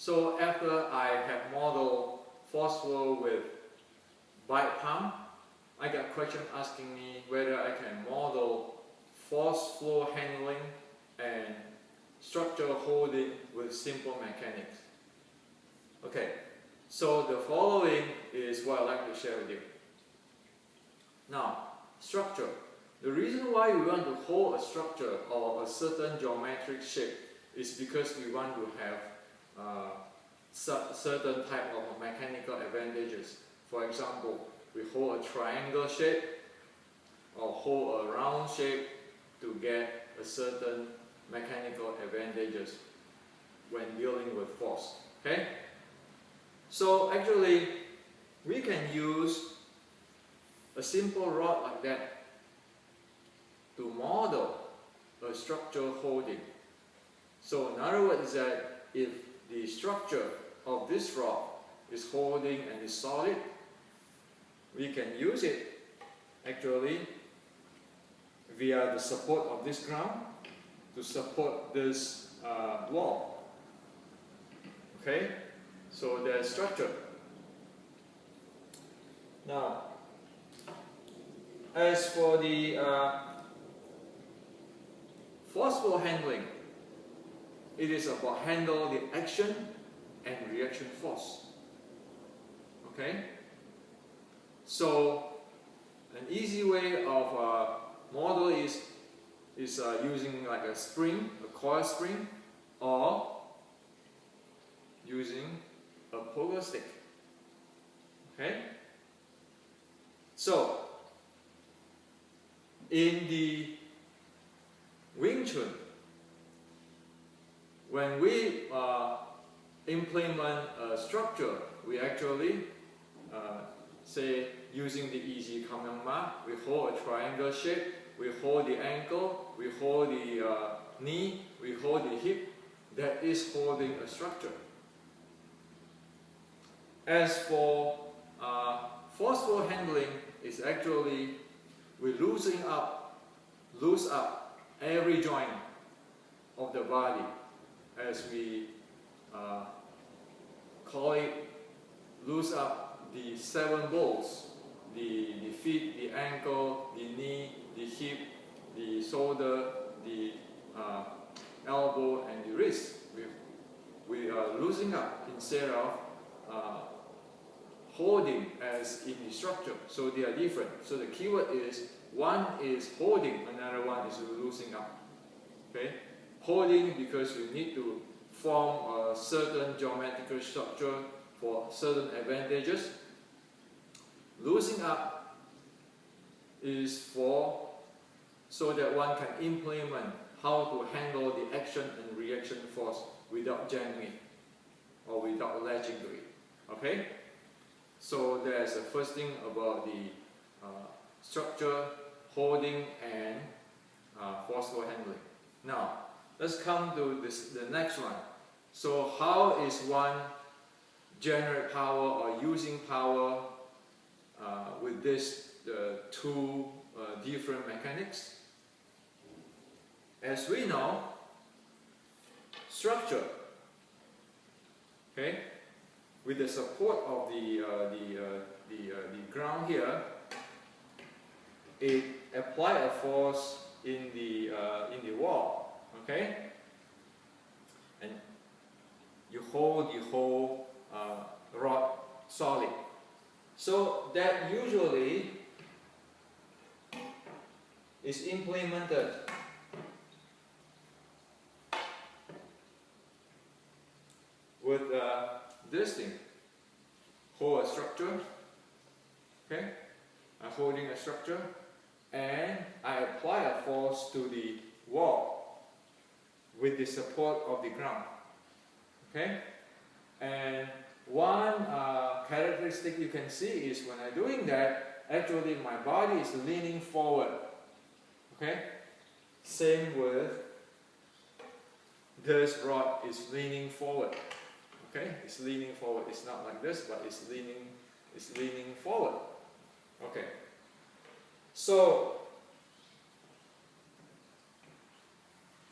So after I have modeled Forceful with bite palm, I got a question asking me whether I can model force flow handling and structure holding with simple mechanics. Okay, so the following is what I'd like to share with you. Now, structure. The reason why we want to hold a structure or a certain geometric shape is because we want to have certain type of mechanical advantages. For example, we hold a triangle shape or hold a round shape to get a certain mechanical advantages when dealing with force. Okay? So actually, we can use a simple rod like that to model a structure holding. So in other words is that if the structure of this rod is holding and is solid, we can use it actually via the support of this ground to support this wall. Okay, so there's structure. Now, as for the forceful handling, it is about handle the action and reaction force. Okay, so an easy way of model is using like a spring, a coil spring, or using a pogo stick. Okay, so in the Wing Chun, when we implement a structure, we actually say using the easy kamyangma, we hold a triangle shape, we hold the ankle, we hold the knee, we hold the hip. That is holding a structure. As for forceful handling, is actually we loose up every joint of the body, as we call it, loose up the 7 bones, the feet, the ankle, the knee, the hip, the shoulder, the elbow, and the wrist. We are losing up instead of holding as in the structure. So they are different. So the keyword is, one is holding, another one is losing up. Okay? Holding because you need to form a certain geometrical structure for certain advantages. Losing up is for so that one can implement how to handle the action and reaction force without jamming it or without latching to it. Okay? So there's the first thing about the structure, holding, and forceful handling. Now, let's come to the next one. So how is one generate power or using power with this two different mechanics? As we know, structure, okay, with the support of the ground here, it apply a force in the wall, okay, and you hold the whole rod solid. So that usually is implemented with this thing. Hold a structure, okay? I'm holding a structure, and I apply a force to the wall with the support of the ground, okay? And one characteristic you can see is when I'm doing that, actually my body is leaning forward, okay? Same with this rod is leaning forward, okay? It's leaning forward. It's not like this, but it's leaning forward, okay? So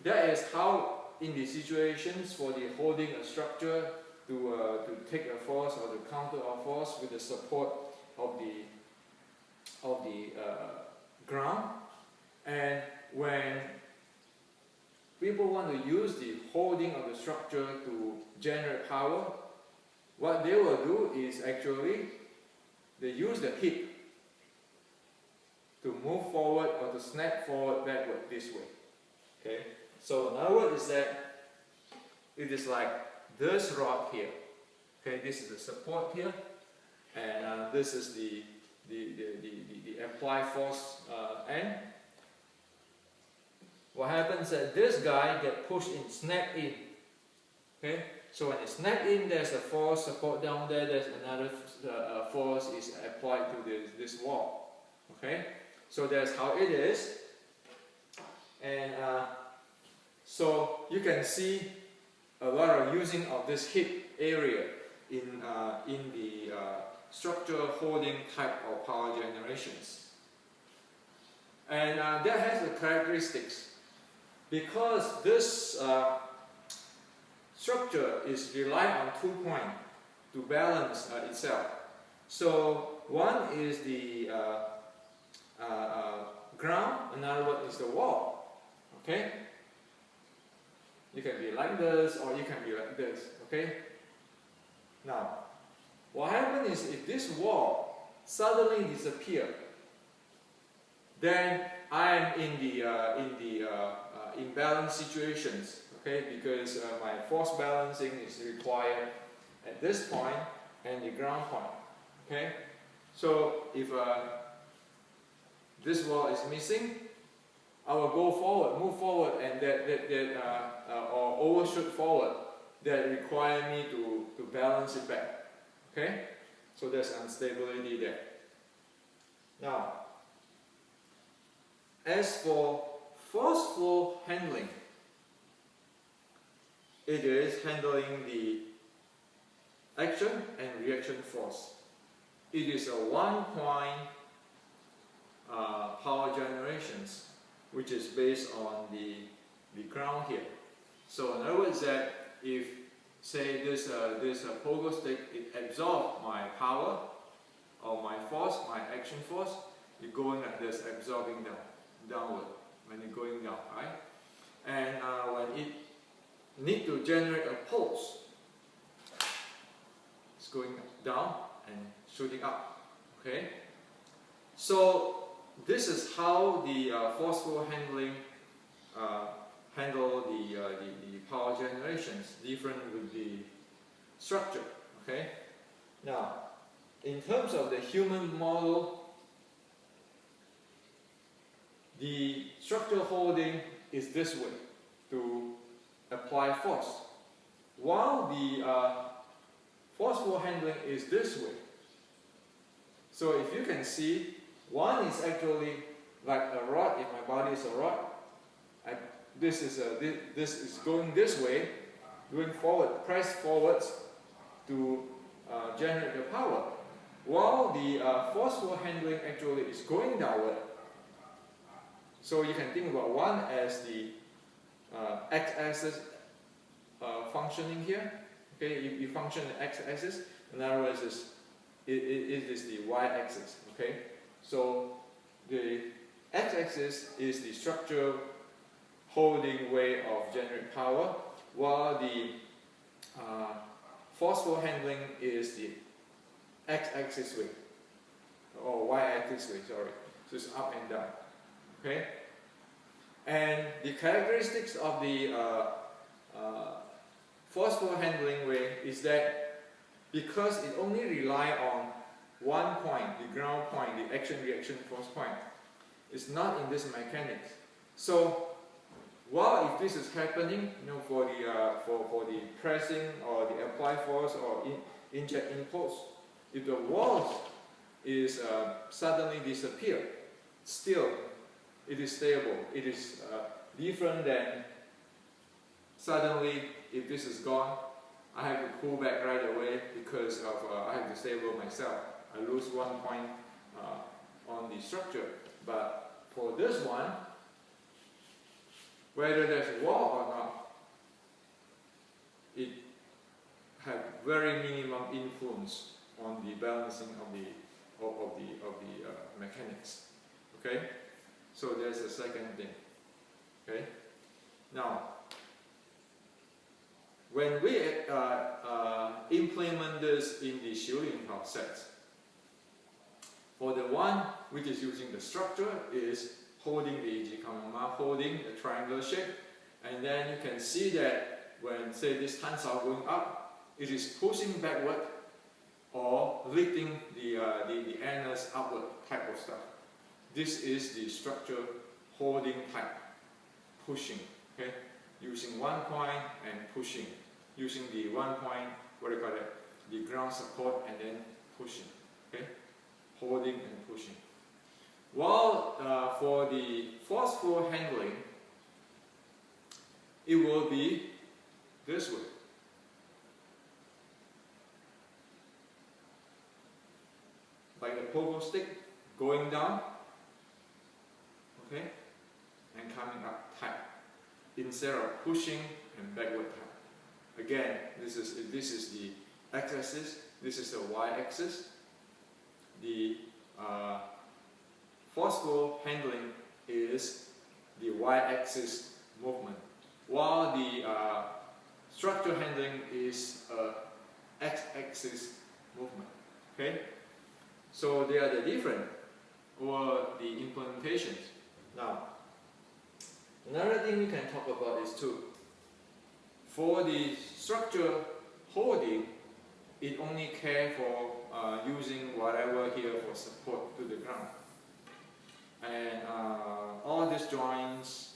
that is how in the situations for the holding a structure, to take a force or to counter a force with the support of the ground. And when people want to use the holding of the structure to generate power, what they will do is actually they use the hip to move forward or to snap forward backward this way. Okay? So in other words is that it is like this rod here. Okay, this is the support here, and this is the applied force end. What happens is that this guy get pushed in, snap in. Okay, so when it snap in, there's a force support down there. There's another force is applied to this wall. Okay, so that's how it is, and so you can see a lot of using of this hip area in the structure holding type of power generations. And that has the characteristics, because this structure is rely on 2 points to balance itself. So one is the ground, another one is the wall. Okay? You can be like this or you can be like this. Okay? Now, what happens is if this wall suddenly disappears, then I am in the imbalance situations. Okay, because my force balancing is required at this point and the ground point. Okay, so if this wall is missing, I will go forward, move forward, and or overshoot forward. That require me to balance it back. Okay, so there's instability there. Now, as for forceful handling, it is handling the action and reaction force. It is a 1 point power generations, which is based on the ground here. So in other words, that if say this pogo stick, it absorbs my power or my force, my action force, you're going like this, absorbing downward when you're going down, right? And when it need to generate a pulse, it's going down and shooting up. Okay, so this is how the forceful handling handle the power generations, different with the structure. Okay, now in terms of the human model, the structure holding is this way to apply force, while the forceful handling is this way. So if you can see, one is actually like a rod. If my body is a rod, this is going this way, going forward, press forwards to generate the power, while the forceful handling actually is going downward. So you can think about one as the x-axis functioning here. Okay, you function the x-axis. In other words, it is the y-axis. Okay, so the x-axis is the structure holding way of generating power, while the forceful handling is the x-axis way, or y-axis way. Sorry, so it's up and down. Okay, and the characteristics of the forceful handling way is that because it only relies on 1 point, the ground point, the action-reaction force point, it's not in this mechanics. So while if this is happening, for the pressing or the applied force or inject impulse, if the wall is suddenly disappear, still it is stable. It is different than suddenly if this is gone, I have to pull back right away because of I have to stabilize myself. I lose 1 point on the structure. But for this one, whether there's a wall or not, it have very minimum influence on the balancing of the mechanics. Okay, so there's the second thing. Okay, now when we implement this in the shielding set, for the one which is using the structure is holding the Ijikamama, holding the triangle shape, and then you can see that when, say, this tensile going up, it is pushing backward or lifting the anus upward type of stuff. This is the structure holding type, pushing, okay? Using one point and pushing, using the one point, what do you call it, the ground support, and then pushing, okay? Holding and pushing. While for the forceful handling, it will be this way. Like the pogo stick, going down, okay, and coming up tight, instead of pushing and backward tight. Again, this is the x-axis, this is the y-axis. The forceful handling is the y-axis movement, while the structure handling is x-axis movement. Okay, so they are the different or the implementations. Now, another thing we can talk about is too, for the structure holding, it only cares for using whatever here for support to the ground. And all these joints,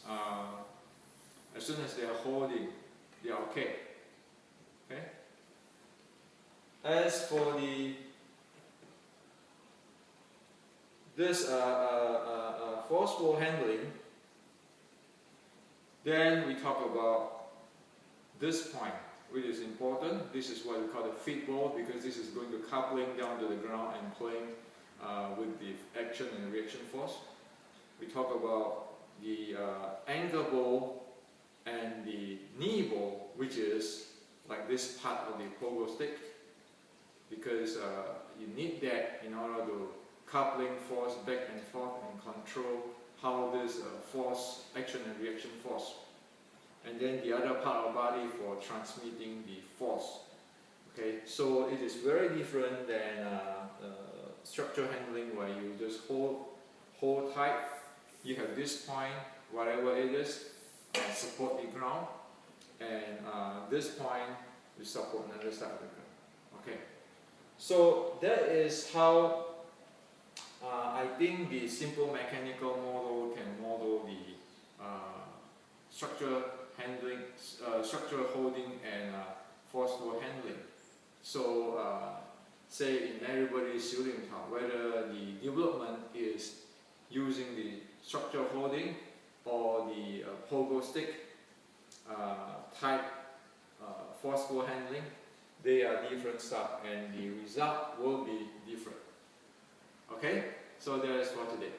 as soon as they are holding, they are okay. Okay. As for this forceful handling, then we talk about this point, which is important. This is what we call the feed ball, because this is going to coupling down to the ground and playing with the action and reaction force. We talk about the ankle ball and the knee ball, which is like this part of the pogo stick, because you need that in order to coupling force back and forth and control how this force, action and reaction force. And then the other part of the body for transmitting the force. Okay, so it is very different than structure handling, where you just hold tight. You have this point, whatever it is, support the ground, and this point you support another side of the ground. Okay, so that is how I think the simple mechanical model can model the structure handling, structure holding, and forceful handling. So, say in everybody's shielding top, whether the development is using the structure holding or the pogo stick type forceful handling, they are different stuff, and the result will be different. Okay, so that is for today.